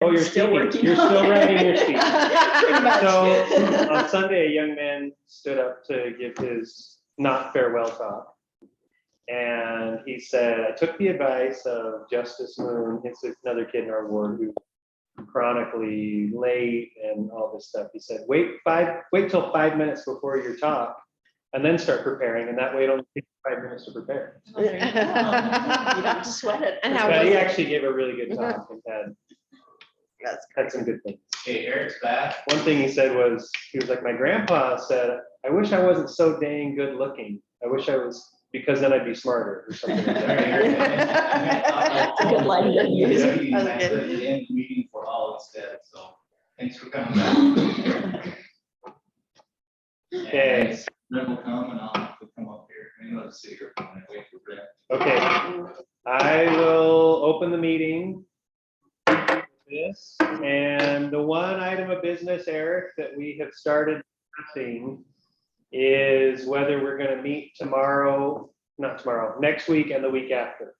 Oh, you're still working. You're still writing your speech. Pretty much. So on Sunday, a young man stood up to give his not farewell talk. And he said, I took the advice of Justice Moon, it's another kid in our ward who's chronically late and all this stuff. He said, wait till 5 minutes before your talk and then start preparing. And that way it only takes 5 minutes to prepare. Oh, you don't have to sweat it. And how But was he it? actually gave a really good talk and had some good things. Hey, Eric's back. One thing he said was, he was like, my grandpa said, I wish I wasn't so dang good looking. I wish I was, because then I'd be smarter or something like that. That's a good line to use. Yeah, That was good. the end meeting for all instead, so thanks for coming back. Okay. And Brent will come and I'll have to come up here. I know to sit here and wait for Brent. Okay, I will open the meeting. This, and the one item of business, Eric, that we have started discussing is whether we're going to meet next week and the week after.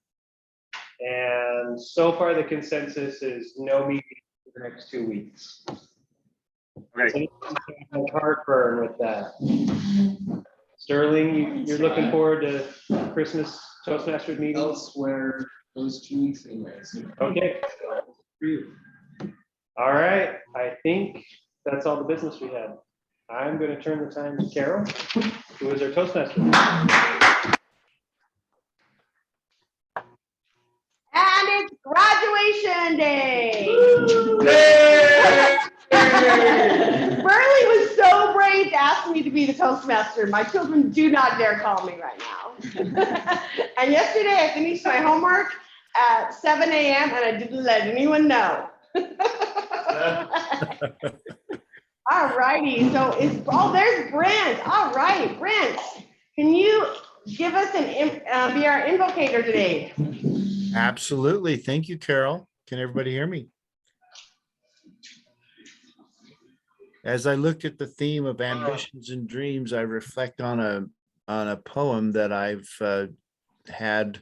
And so far the consensus is no meeting for the next 2 weeks. Right. Heartburn with that. Sterling, you're looking forward to Christmas Toastmasters meeting? Elsewhere, those 2 weeks anyways. Okay. All right, I think that's all the business we had. I'm going to turn the time to Carol, who is our Toastmaster. And it's graduation day. Burley was so brave to ask me to be the Toastmaster. My children do not dare call me right now. And yesterday I finished my homework at 7 a.m. and I didn't let anyone know. All righty, so there's Brent. All right, Brent, can you give us be our invocator today? Absolutely. Thank you, Carol. Can everybody hear me? As I look at the theme of ambitions and dreams, I reflect on a poem that I've had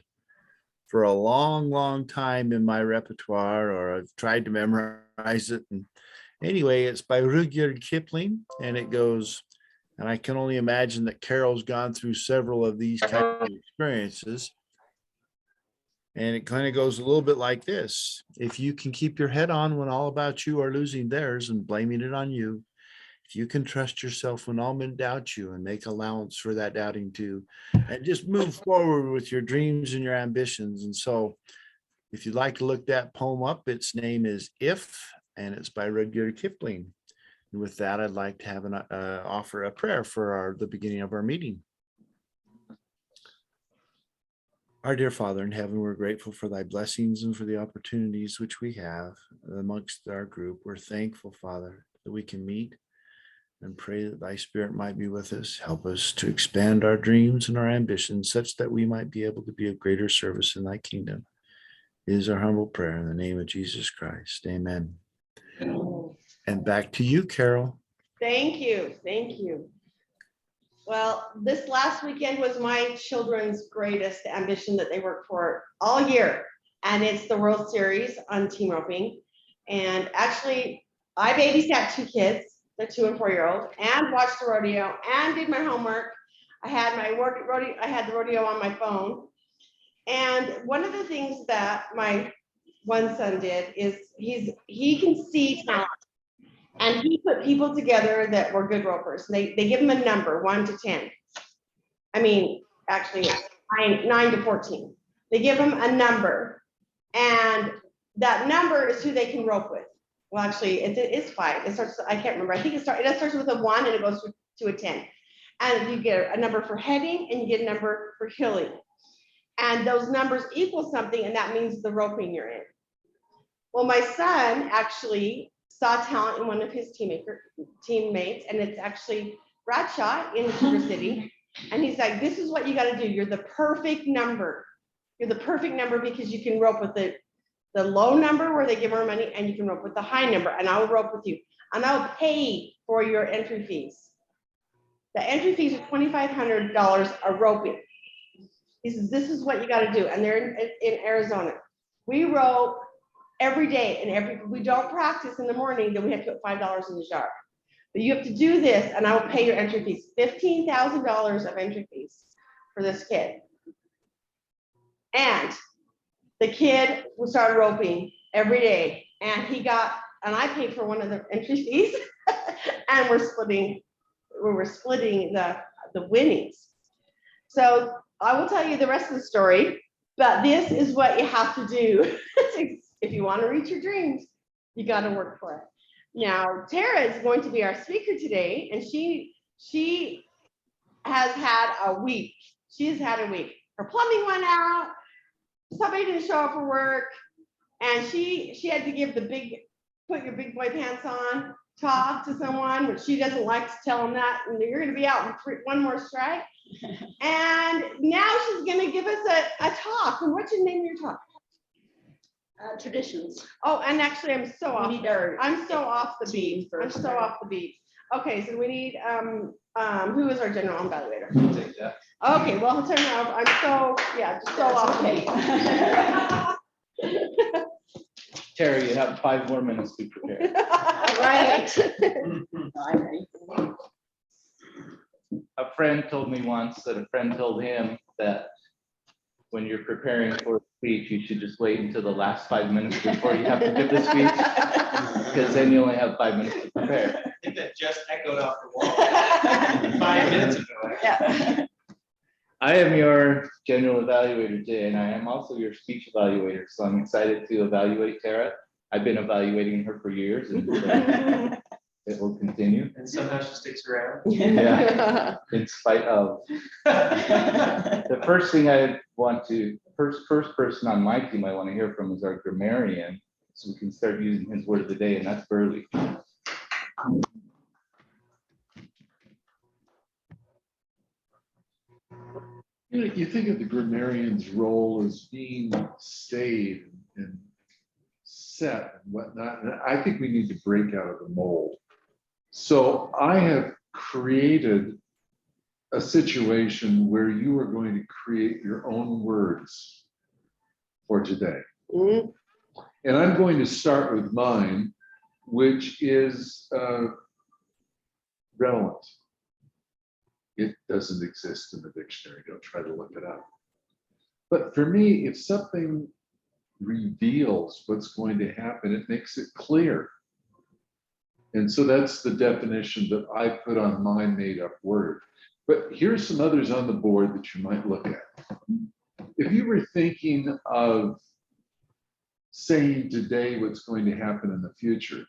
for a long time in my repertoire, or I've tried to memorize it. And anyway, it's by Rudyard Kipling, and it goes, and I can only imagine that Carol's gone through several of these kinds of experiences. And it kind of goes a little bit like this. If you can keep your head on when all about you are losing theirs and blaming it on you, if you can trust yourself when all men doubt you and make allowance for that doubting too, and just move forward with your dreams and your ambitions. And so if you'd like to look that poem up, its name is If, and it's by Rudyard Kipling. And with that, I'd like to have offer a prayer for the beginning of our meeting. Our dear Father in heaven, we're grateful for thy blessings and for the opportunities which we have amongst our group. We're thankful, Father, that we can meet and pray that thy spirit might be with us. Help us to expand our dreams and our ambitions such that we might be able to be of greater service in thy kingdom. It is our humble prayer in the name of Jesus Christ. Amen. And back to you, Carol. Thank you. Thank you. Well, this last weekend was my children's greatest ambition that they worked for all year. And it's the World Series on team roping. And actually, I babysat 2 kids, the 2 and 4-year-old, and watched the rodeo and did my homework. I had the rodeo on my phone. And one of the things that my one son did is he can see talent. And he put people together that were good ropers. They give them a number, 1 to 10. I mean, actually, 9 to 14. They give them a number, and that number is who they can rope with. Well, actually, it is 5. It starts. I can't remember. I think it starts with a 1 and it goes to a 10. And you get a number for heading and you get a number for hilling. And those numbers equal something, and that means the roping you're in. Well, my son actually saw talent in one of his teammates, and it's actually Bradshaw in Sugar City. And he's like, this is what you got to do. You're the perfect number. You're the perfect number because you can rope with the low number where they give her money, and you can rope with the high number, and I will rope with you. And I'll pay for your entry fees. The entry fees are $2,500 a roping. He says, this is what you got to do. And they're in Arizona. We rope every day, and if we don't practice in the morning, then we have to put $5 in the jar. But you have to do this, and I will pay your entry fees, $15,000 of entry fees for this kid. And the kid will start roping every day, and I paid for one of the entry fees, and we're splitting the winnings. So I will tell you the rest of the story, but this is what you have to do. If you want to reach your dreams, you got to work for it. Now, Tara is going to be our speaker today, and she has had a week. She's had a week. Her plumbing went out. Somebody didn't show up for work, and she had to give the put your big boy pants on talk to someone, which she doesn't like to tell them that, and you're going to be out in one more strike. And now she's going to give us a talk. And what's your name of your talk? Traditions. Oh, and actually, I'm so off the team beat. I'm first. so off the beat. Okay, so we need who is our general evaluator? Take that. Okay, well, I'll turn it over. I'm so just so off the beat. Terry, you have 5 more minutes to prepare. Right. I'm ready. A friend told me once that a friend told him that when you're preparing for a speech, you should just wait until the last 5 minutes before you have to give the speech, because then you only have 5 minutes to prepare. I think that just echoed off the wall 5 minutes ago. Yeah. I am your general evaluator today, and I am also your speech evaluator. So I'm excited to evaluate Tara. I've been evaluating her for years, and it will continue. And somehow she sticks around. Yeah, in spite of. The first thing I want to, first person on my team I want to hear from is our grammarian, so we can start using his word of the day, and that's Burley. You think of the grammarian's role as being staid and set and whatnot, and I think we need to break out of the mold. So I have created a situation where you are going to create your own words for today. Mhm. And I'm going to start with mine, which is relevant. It doesn't exist in the dictionary. Don't try to look it up. But for me, if something reveals what's going to happen, it makes it clear. And so that's the definition that I put on my made-up word. But here's some others on the board that you might look at. If you were thinking of saying today what's going to happen in the future,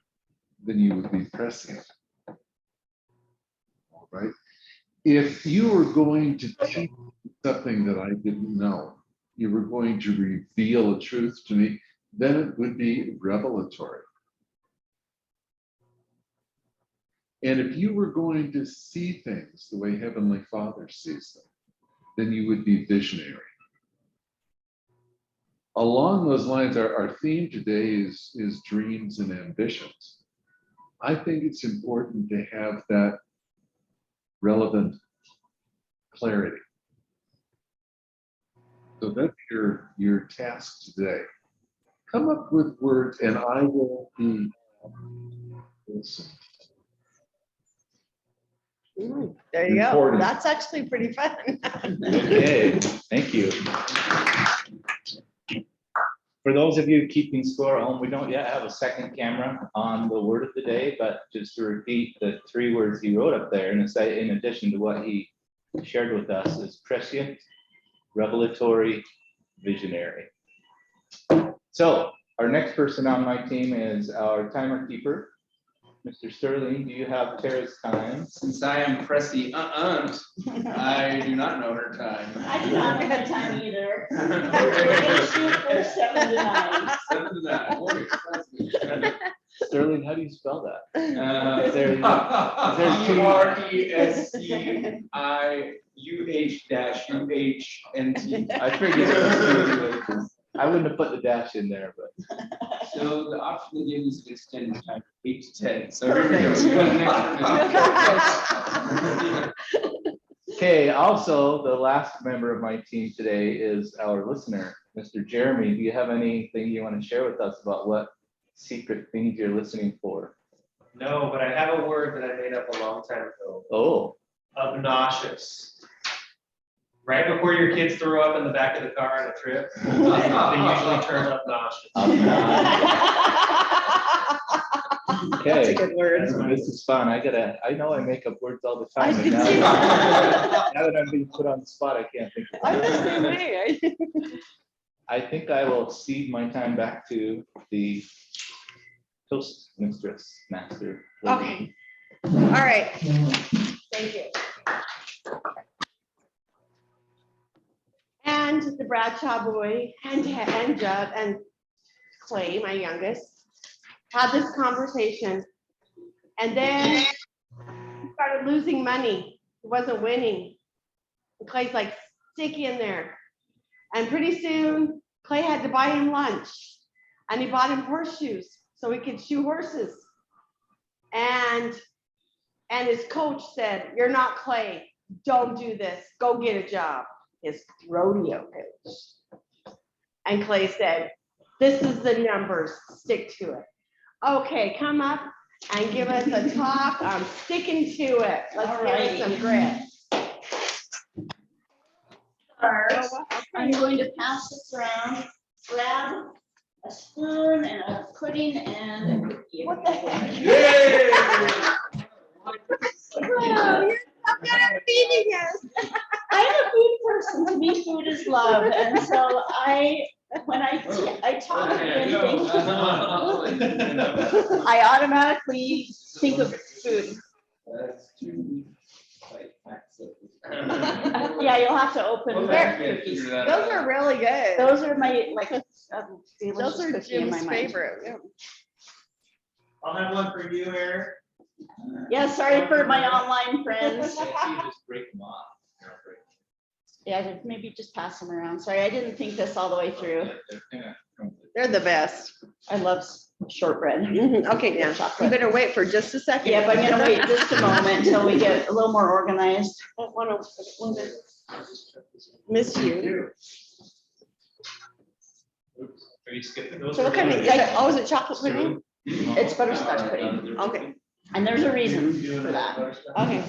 then you would be prescient. All right. If you were going to teach something that I didn't know, you were going to reveal a truth to me, then it would be revelatory. And if you were going to see things the way Heavenly Father sees them, then you would be visionary. Along those lines, our theme today is dreams and ambitions. I think it's important to have that relevant clarity. So that's your task today. Come up with words and I will be listening. There you go. Important. That's actually pretty fun. Okay, thank you. For those of you keeping score at home, we don't yet have a second camera on the word of the day, but just to repeat the 3 words he wrote up there, and in addition to what he shared with us, is prescient, revelatory, visionary. So our next person on my team is our timer keeper, Mr. Sterling. Do you have Tara's time? Since I am pressy I do not know her time. I do not have time either. We're gonna shoot for 7 to 9. 7 to 9. Boy, that's good. Sterling, how do you spell that? Uh, There- URESCIUH-UHNT. I figured it was, I wouldn't have put the dash in there, but So the option they give is to extend the time 8 to 10. So here we go. Perfect. We got an extra minute. Okay, also, the last member of my team today is our listener, Mr. Jeremy. Do you have anything you want to share with us about what secret things you're listening for? No, but I have a word that I made up a long time ago. Oh, Obnoxious. Right before your kids throw up in the back of the car on a trip, they usually turn obnoxious. okay. good word. This is fun. I know I make up words all the I time. did and too. now that I'm being put on the spot, I can't think of I'm the it. same way. I think I will cede my time back to the toast master. Okay. All right. Thank you. And the Bradshaw boy and Judd and Clay, my youngest, had this conversation. And then he started losing money. He wasn't winning. And Clay's like, stick in there. And pretty soon, Clay had to buy him lunch. And he bought him horseshoes so he could shoe horses. And his coach said, you're not Clay. Don't do this. Go get a job. His rodeo coach. And Clay said, this is the numbers. Stick to it. Okay, come up and give us a talk on sticking to it. Let's give it some grit. I'm going to pass this around, grab a spoon and a pudding and a cookie. What the heck? Yay! Wow, you're so good at feeding us. I'm a food person. To me, food is love. And so when I talk about anything, I automatically think of food. Yeah, you'll have to open the cookies. Those are really good. Those are my, Those delicious are cookie in my Jim's mind. favorite. Yeah. I'll have one for you, Eric. Yeah, sorry for my online friends. You just break them off. Yeah, maybe just pass them around. Sorry, I didn't think this all the way through. They're the best. I love shortbread. Okay, now, you better wait for just a second. Yeah, but I'm gonna wait just a moment until we get a little more organized. I wanna miss you. Are you skipping those? So what kind of, oh, is it chocolate pudding? It's butterscotch pudding, Okay, and there's a reason for that. okay.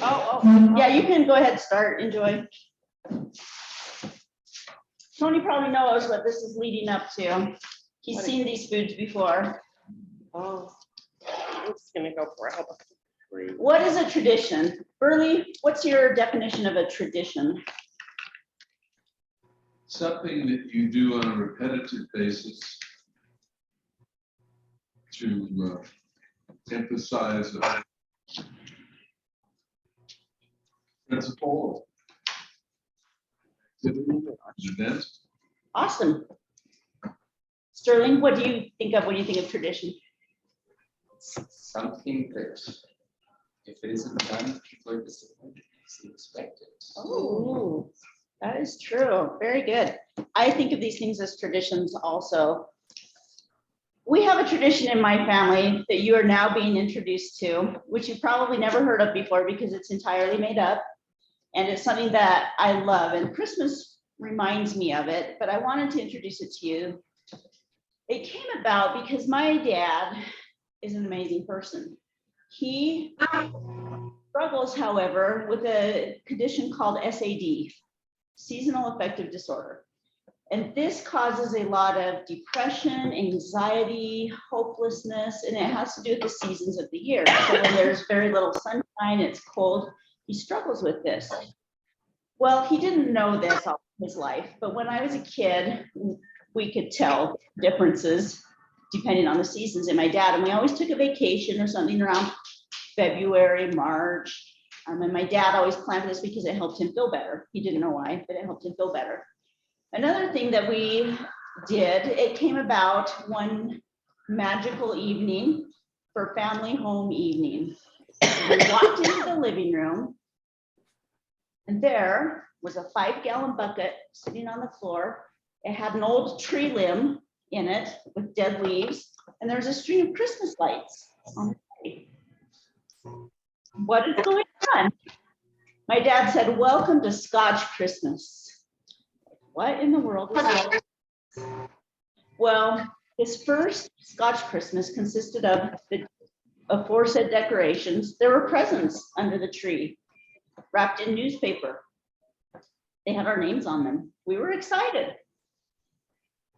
Oh. Yeah, you can go ahead, start, enjoy. Tony probably knows what this is leading up to. He's seen these foods before. Oh. I'm just gonna go for it. What is a tradition? Burley, what's your definition of a tradition? Something that you do on a repetitive basis to emphasize a principle, activity, an event. Awesome. Sterling, what do you think of when you think of tradition? Something that if it isn't done, people are disappointed, they expect it. Oh, that is true. Very good. I think of these things as traditions also. We have a tradition in my family that you are now being introduced to, which you probably never heard of before because it's entirely made up. And it's something that I love, and Christmas reminds me of it, but I wanted to introduce it to you. It came about because my dad is an amazing person. He struggles, however, with a condition called SAD, seasonal affective disorder. And this causes a lot of depression, anxiety, hopelessness, and it has to do with the seasons of the year. So when there's very little sunshine, it's cold, he struggles with this. Well, he didn't know this all his life, but when I was a kid, we could tell differences depending on the seasons in my dad. And we always took a vacation or something around February, March. And my dad always planned this because it helped him feel better. He didn't know why, but it helped him feel better. Another thing that we did, it came about one magical evening for family home evening. We walked into the living room and there was a 5-gallon bucket sitting on the floor. It had an old tree limb in it with dead leaves, and there's a string of Christmas lights on the tree. What is going on? My dad said, "Welcome to Scotch Christmas." What in the world is that? Well, his first Scotch Christmas consisted of the aforesaid decorations. There were presents under the tree, wrapped in newspaper. They had our names on them. We were excited.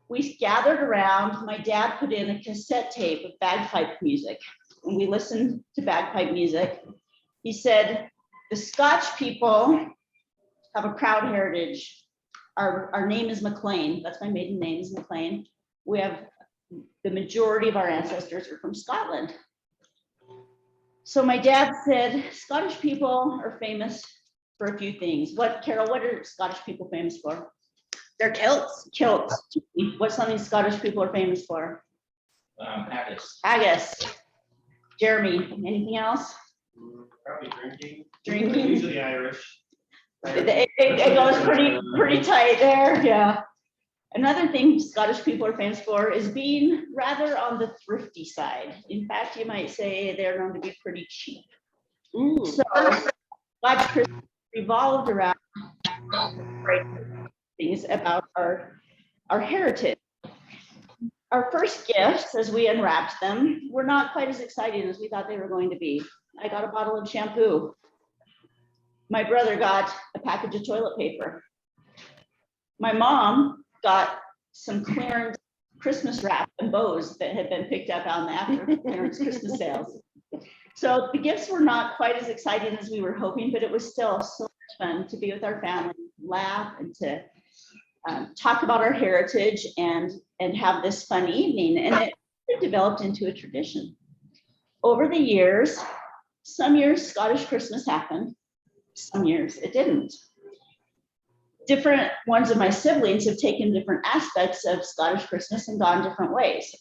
We gathered around. My dad put in a cassette tape of bagpipe music, and we listened to bagpipe music. He said, "The Scotch people have a proud heritage. Our name is McLean. That's my maiden name is McLean. We have the majority of our ancestors are from Scotland." So my dad said, Scottish people are famous for a few things. Carol, what are Scottish people famous for? They're kilts. Kilts. What's something Scottish people are famous for? Haggis. Haggis. Jeremy, anything else? Probably drinking. Drinking. Usually Irish. It goes pretty tight there, yeah. Another thing Scottish people are famous for is being rather on the thrifty side. In fact, you might say they're known to be pretty cheap. So Scotch Christmas revolved around things about our heritage. Our first gifts, as we unwrapped them, were not quite as exciting as we thought they were going to be. I got a bottle of shampoo. My brother got a package of toilet paper. My mom got some clearance Christmas wrap and bows that had been picked up on the after clearance Christmas sales. So the gifts were not quite as exciting as we were hoping, but it was still so much fun to be with our family, laugh, and to talk about our heritage and have this fun evening. And it developed into a tradition. Over the years, some years Scottish Christmas happened, some years it didn't. Different ones of my siblings have taken different aspects of Scottish Christmas and gone different ways.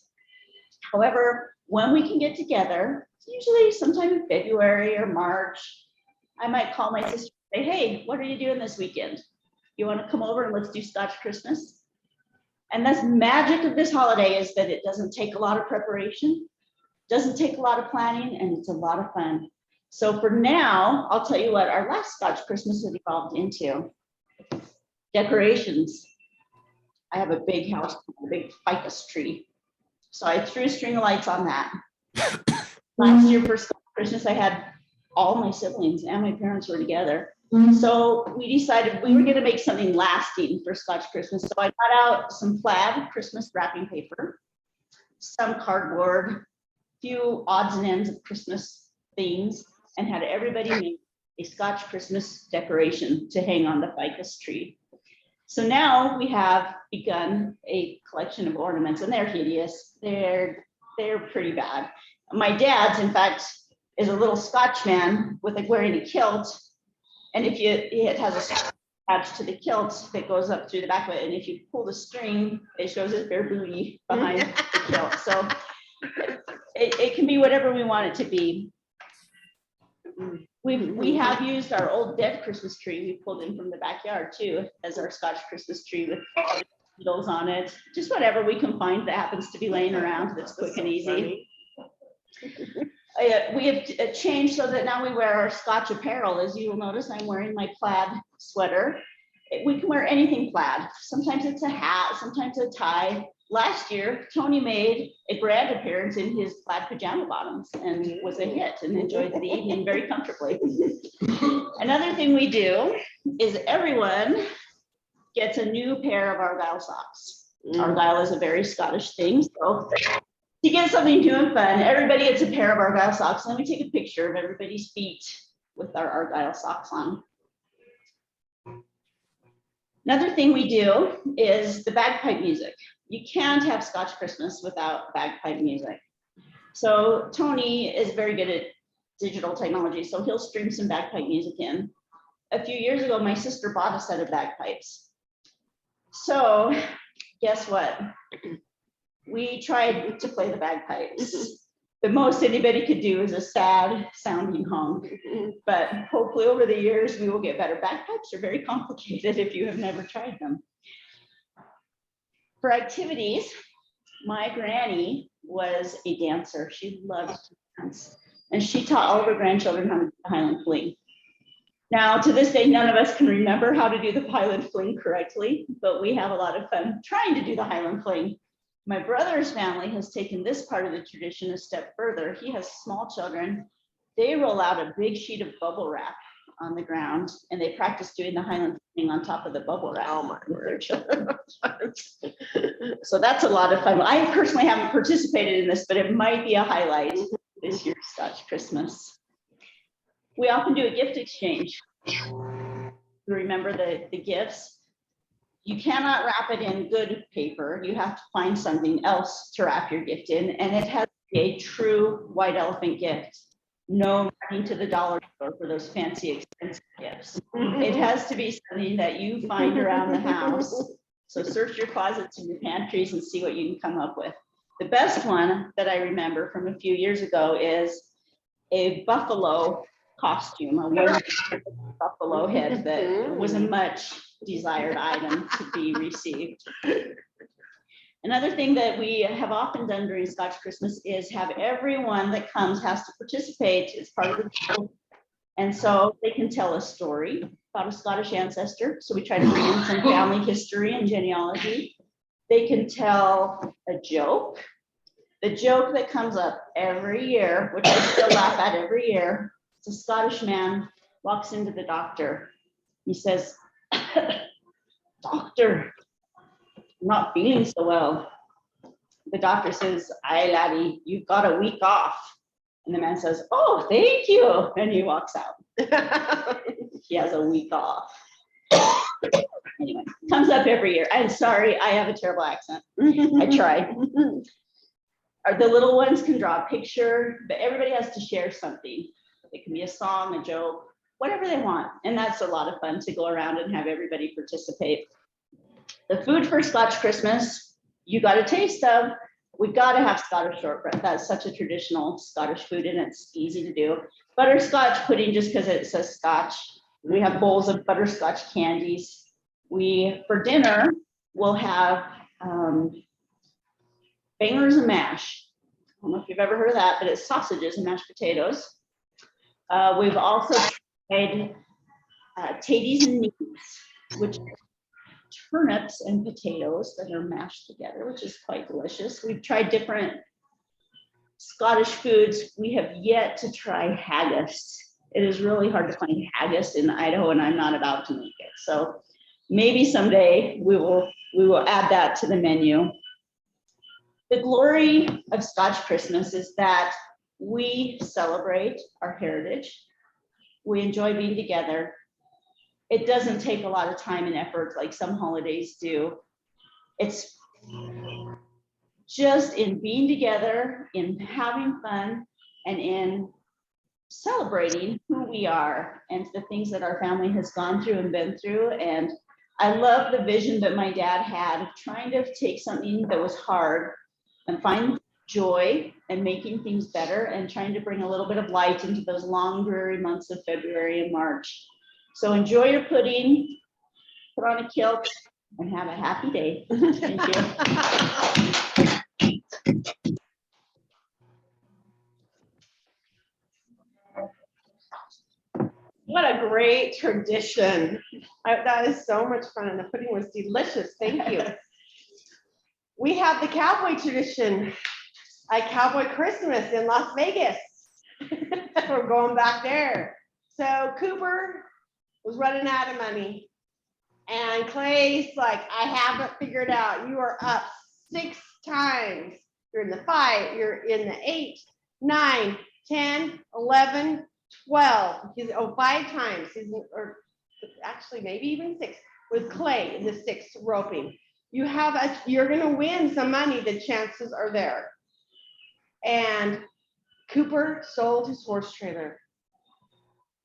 However, when we can get together, usually sometime in February or March, I might call my sister and say, "Hey, what are you doing this weekend? You want to come over and let's do Scotch Christmas?" And that's magic of this holiday is that it doesn't take a lot of preparation, doesn't take a lot of planning, and it's a lot of fun. So for now, I'll tell you what our last Scotch Christmas has evolved into. Decorations. I have a big house, a big ficus tree. So I threw a string of lights on that. Last year for Scotch Christmas, I had all my siblings and my parents were together. So we decided we were going to make something lasting for Scotch Christmas. So I got out some plaid Christmas wrapping paper, some cardboard, a few odds and ends of Christmas things, and had everybody make a Scotch Christmas decoration to hang on the ficus tree. So now we have begun a collection of ornaments, and they're hideous. They're pretty bad. My dad's, in fact, is a little Scotch man with wearing a kilt. And it has a string attached to the kilt that goes up through the back of it. And if you pull the string, it shows his bare booty behind the kilt. So it can be whatever we want it to be. We have used our old dead Christmas tree we pulled in from the backyard too as our Scotch Christmas tree with needles on it. Just whatever we can find that happens to be laying around that's quick and easy. We have changed so that now we wear our Scotch apparel. As you will notice, I'm wearing my plaid sweater. We can wear anything plaid. Sometimes it's a hat, sometimes a tie. Last year, Tony made a brand appearance in his plaid pajama bottoms and was a hit and enjoyed the evening very comfortably. Another thing we do is everyone gets a new pair of Argyle socks. Argyle is a very Scottish thing, so to get something new and fun, everybody gets a pair of Argyle socks. And then we take a picture of everybody's feet with our Argyle socks on. Another thing we do is the bagpipe music. You can't have Scotch Christmas without bagpipe music. So Tony is very good at digital technology, so he'll stream some bagpipe music in. A few years ago, my sister bought a set of bagpipes. So guess what? We tried to play the bagpipes. The most anybody could do is a sad sounding honk. But hopefully over the years, we will get better. Bagpipes are very complicated if you have never tried them. For activities, my granny was a dancer. She loved to dance. And she taught all of her grandchildren how to do the Highland Fling. Now, to this day, none of us can remember how to do the Highland Fling correctly, but we have a lot of fun trying to do the Highland Fling. My brother's family has taken this part of the tradition a step further. He has small children. They roll out a big sheet of bubble wrap on the ground and they practice doing the Highland Fling on top of the bubble wrap. Oh my with their children. So that's a lot of fun. I personally haven't participated in this, but it might be a highlight this year's Scotch Christmas. We often do a gift exchange. Remember the gifts. You cannot wrap it in good paper. You have to find something else to wrap your gift in, and it has to be a true white elephant gift. No running to the dollar store for those fancy expensive gifts. It has to be something that you find around the house. So search your closets and your pantries and see what you can come up with. The best one that I remember from a few years ago is a buffalo costume, a wooden buffalo head that was a much desired item to be received. Another thing that we have often done during Scotch Christmas is have everyone that comes has to participate. It's part of the deal. And so they can tell a story about a Scottish ancestor. So we try to bring in some family history and genealogy. They can tell a joke. The joke that comes up every year, which I still laugh at every year, it's a Scottish man walks into the doctor. He says, "Doctor, I'm not feeling so well." The doctor says, "Aye, laddie, you've got a week off." And the man says, "Oh, thank you." And he walks out. He has a week off. Anyway, comes up every year. I'm sorry, I have a terrible accent. I try. The little ones can draw a picture, but everybody has to share something. It can be a song, a joke, whatever they want. And that's a lot of fun to go around and have everybody participate. The food for Scotch Christmas, you got a taste of. We got to have Scottish shortbread. That's such a traditional Scottish food and it's easy to do. Butterscotch pudding, just because it says Scotch. We have bowls of butterscotch candies. For dinner, we'll have bangers and mash. I don't know if you've ever heard of that, but it's sausages and mashed potatoes. We've also tried taties and neeps, which are turnips and potatoes that are mashed together, which is quite delicious. We've tried different Scottish foods. We have yet to try haggis. It is really hard to find haggis in Idaho, and I'm not about to make it. So maybe someday we will add that to the menu. The glory of Scotch Christmas is that we celebrate our heritage. We enjoy being together. It doesn't take a lot of time and effort like some holidays do. It's just in being together, in having fun, and in celebrating who we are and the things that our family has gone through and been through. And I love the vision that my dad had of trying to take something that was hard and find joy and making things better and trying to bring a little bit of light into those long, dreary months of February and March. So enjoy your pudding, put on a kilt, and have a happy day. Thank you. What a great tradition. That is so much fun and the pudding was delicious. Thank you. We have the cowboy tradition, a cowboy Christmas in Las Vegas. We're going back there. So Cooper was running out of money and Clay's like, "I have it figured out. You are up 6 times. You're in the 5, you're in the 8, 9, 10, 11, 12. He's 5 times. Or actually maybe even 6 with Clay in the 6th roping. You're gonna win some money. The chances are there. And Cooper sold his horse trailer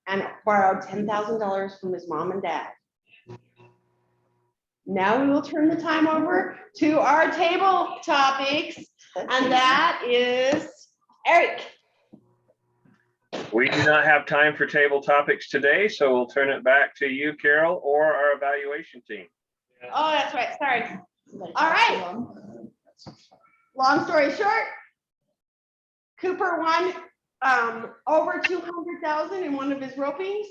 and borrowed $10,000 from his mom and dad. Now we will turn the time over to our table topics, and that is Eric. We do not have time for table topics today, so we'll turn it back to you, Carol, or our evaluation team. Oh, that's right. Sorry. All right. long story short, Cooper won over 200,000 in one of his ropings,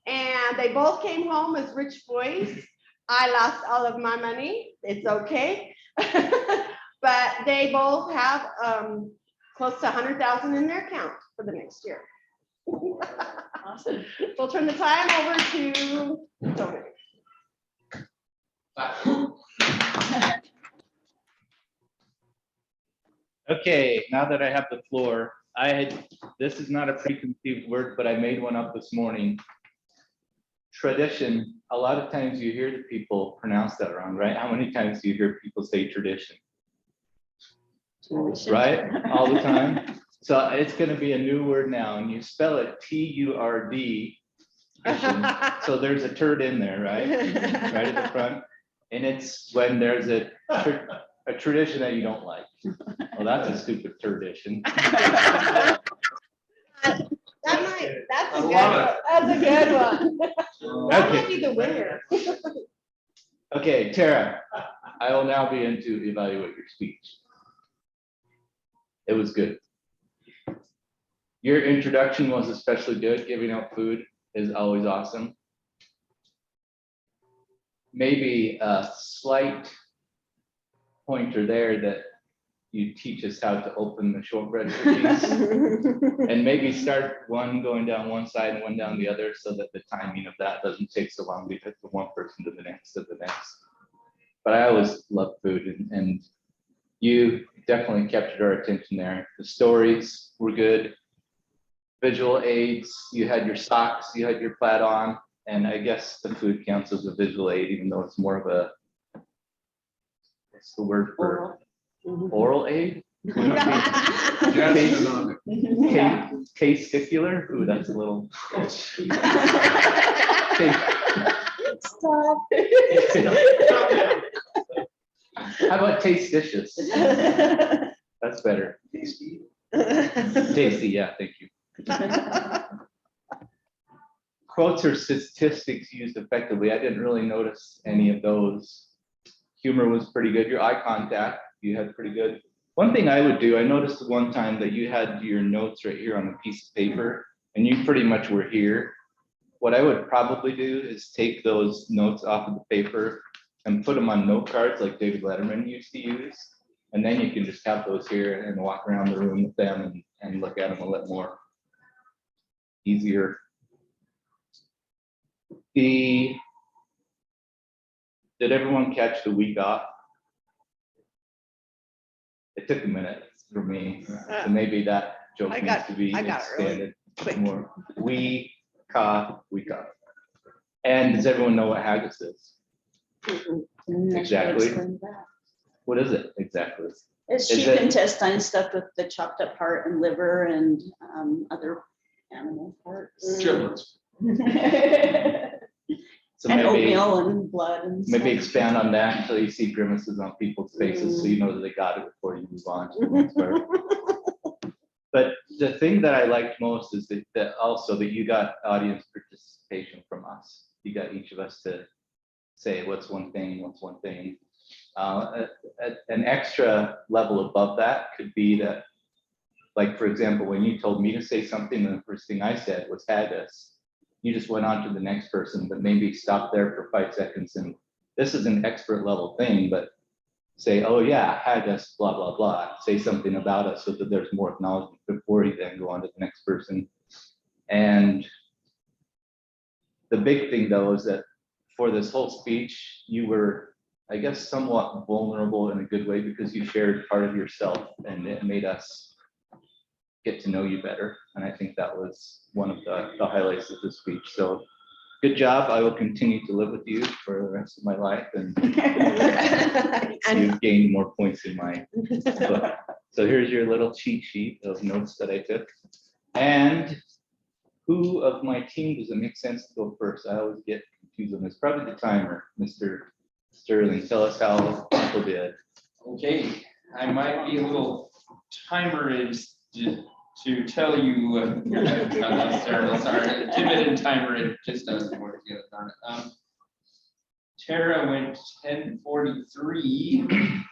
and they both came home as rich boys. I lost all of my money. It's okay. But they both have close to 100,000 in their account for the next year. Awesome. We'll turn the time over to Tony. Okay, now that I have the floor, this is not a preconceived word, but I made one up this morning. Tradition, a lot of times you hear the people pronounce that wrong, right? How many times do you hear people say tradition? Right, all the time. So it's gonna be a new word now, and you spell it T-U-R-D. So there's a turd in there, right? Right at the front. And it's when there's a tradition that you don't like. Well, that's a stupid tradition. That's a I good love one. it. That's a good one. That Okay. might be the winner. Okay, Tara, I will now begin to evaluate your speech. It was good. Your introduction was especially good. Giving out food is always awesome. Maybe a slight pointer there that you teach us how to open the shortbread cookies. And maybe start one going down one side and one down the other, so that the timing of that doesn't take so long because from one person to the next to the next. But I always love food, and you definitely captured our attention there. The stories were good. Visual aids, you had your socks, you had your plaid on, and I guess the food counts as a visual aid, even though it's more of a, what's the word for oral aid? Wouldn't it be Gastronomic. Testicular? Ooh, that's a little. Stop. How about taste dishes? That's better. Tasty, yeah, thank you. Quotes or statistics used effectively. I didn't really notice any of those. Humor was pretty good. Your eye contact, you had pretty good. One thing I would do, I noticed one time that you had your notes right here on a piece of paper, and you pretty much were here. What I would probably do is take those notes off of the paper and put them on note cards like David Letterman used to use. And then you can just have those here and walk around the room with them and look at them a little more easier. Did everyone catch the week off? It took a minute for me, so maybe that joke I needs got- to be I got it really expanded quick. more. Week off. And does everyone know what haggis is? Exactly. What is it exactly? It's Is sheep it- intestine stuffed with the chopped up heart and liver and other animal parts. Giblets. So And maybe, oatmeal and blood and stuff. maybe expand on that until you see grimaces on people's faces, so you know that they got it before you move on to the next part. But the thing that I liked most is that also that you got audience participation from us. You got each of us to say what's one thing. An extra level above that could be that, like, for example, when you told me to say something, and the first thing I said was haggis, you just went on to the next person, but maybe stop there for 5 seconds. And this is an expert level thing, but say, oh yeah, haggis, blah, blah, blah. Say something about us so that there's more acknowledgement before you then go on to the next person. And the big thing though is that for this whole speech, you were, I guess, somewhat vulnerable in a good way, because you shared part of yourself and it made us get to know you better. And I think that was one of the highlights of the speech. So good job. I will continue to live with you for the rest of my life, and you've gained more points in my book. So here's your little cheat sheet of notes that I took. And who of my team does it make sense to go first? I always get confused on this. Probably the timer, Mr. Sterling. Tell us how people did. Okay, I might be a little timerage to tell you. That's terrible, sorry. Timid and timer, it just doesn't work together. Darn it. Tara went 10:43,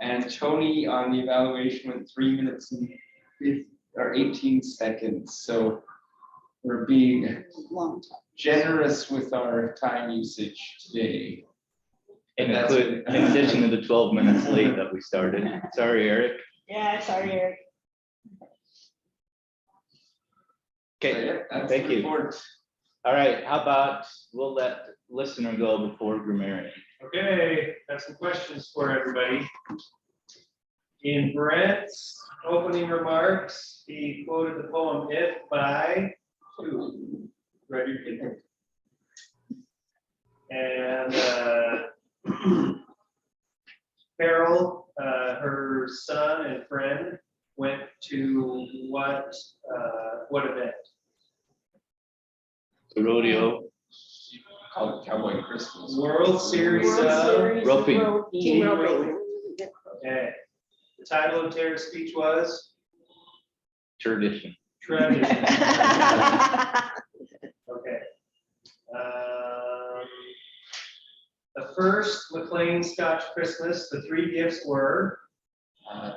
And Tony on the evaluation went 3 minutes and 18 seconds. So we're being Long time. generous with our time usage today. In That's in addition to the 12 minutes late that we started. Sorry, Eric. Yeah, sorry, Eric. Okay, That's thank the you. report. All right, how about we'll let listener go before grammarian. Okay, got some questions for everybody. In Brent's opening remarks, he quoted the poem If by Rudyard Kipling. And Carol, her son and friend, went to what event? The rodeo. Called Cowboy Christmas. World Series World of Series roping. Team roping. Okay. The title of Tara's speech was Tradition. Tradition. Okay. The first McLean Scotch Christmas, the 3 gifts were,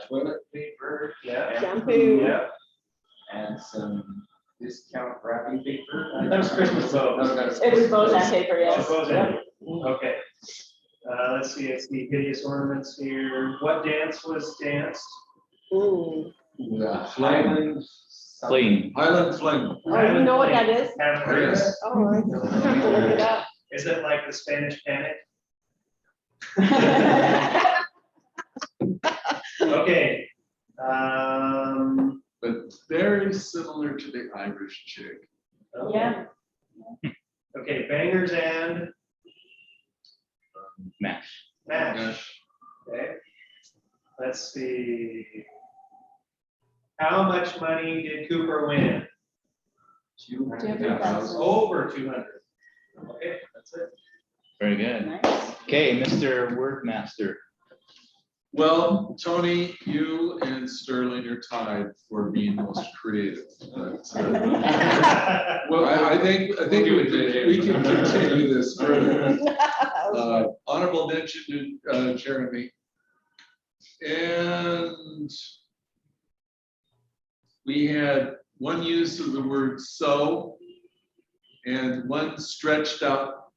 Toilet paper. yeah, Shampoo. yeah, And some discount wrapping paper. that was Christmas bow. No, that was- It was Bozan paper, yes. Oh, Bozan. Okay. Let's see, it's the hideous ornaments here. What dance was danced? Ooh. The Highland. Fling. Highland Fling. Oh, you know what that is? Haven't heard of it? Oh, I have to look it up. Is it like the Spanish Panic? Okay. But very similar to the Irish jig. Yeah. Okay, bangers and Mash. mash. Okay. Let's see. How much money did Cooper win? 200,000. Over 200. Okay, that's it. Very good. Nice. Okay, Mr. Wordmaster. Well, Tony, you and Sterling are tied for being most creative. But, well, I think we can continue this further. Honorable mention to Jeremy. And we had one use of the word so and one stretched out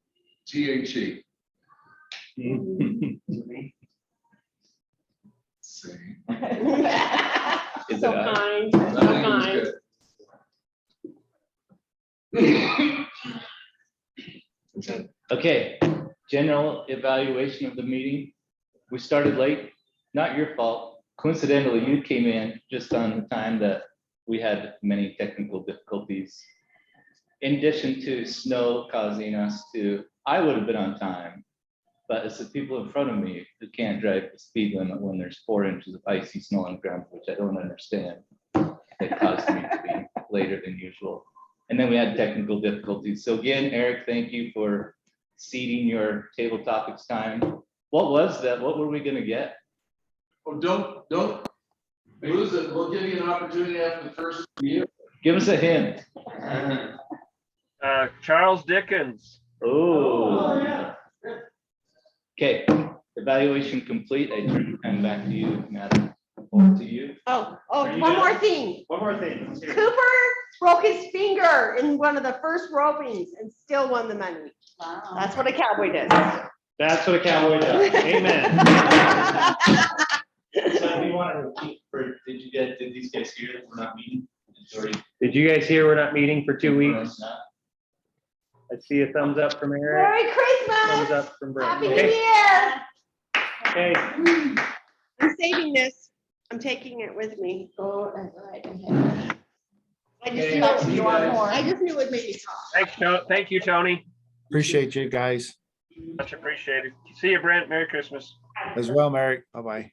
THE. See. Is So it I? kind, I so think it was kind. good. Okay, general evaluation of the meeting. We started late, not your fault. Coincidentally, you came in just on the time that we had many technical difficulties. In addition to snow causing us to, I would have been on time, but it's the people in front of me who can't drive the speed limit when there's 4 inches of icy snow on the ground, which I don't understand. That caused me to be later than usual. And then we had technical difficulties. So again, Eric, thank you for seeding your table topics time. What was that? What were we gonna get? Oh, don't lose it. We'll give you an opportunity after the first year. Give us a hint. Charles Dickens. Oh. yeah. Okay, evaluation complete. I turn the pen back to you, madam. Or to you. Oh, Are you one done? more thing. One more thing. Let's hear it. Cooper broke his finger in one of the first ropings and still won the money. Wow. That's what a cowboy does. That's what a cowboy does. Amen. So we want to repeat for, did these guys hear that we're not meeting? Did you guys hear we're not meeting for 2 weeks? I see a thumbs up from Eric. Merry Thumbs Christmas. up from Brent. Happy New Okay. Year. Okay. I'm saving this. I'm taking it with me. Oh, that's right. Okay. I just Okay, knew see you you want guys. more? I just knew it would make me talk. Thank you, Tony. Appreciate you guys Much appreciated. See you, Brent. Merry Christmas. as well, Merrick. Bye-bye.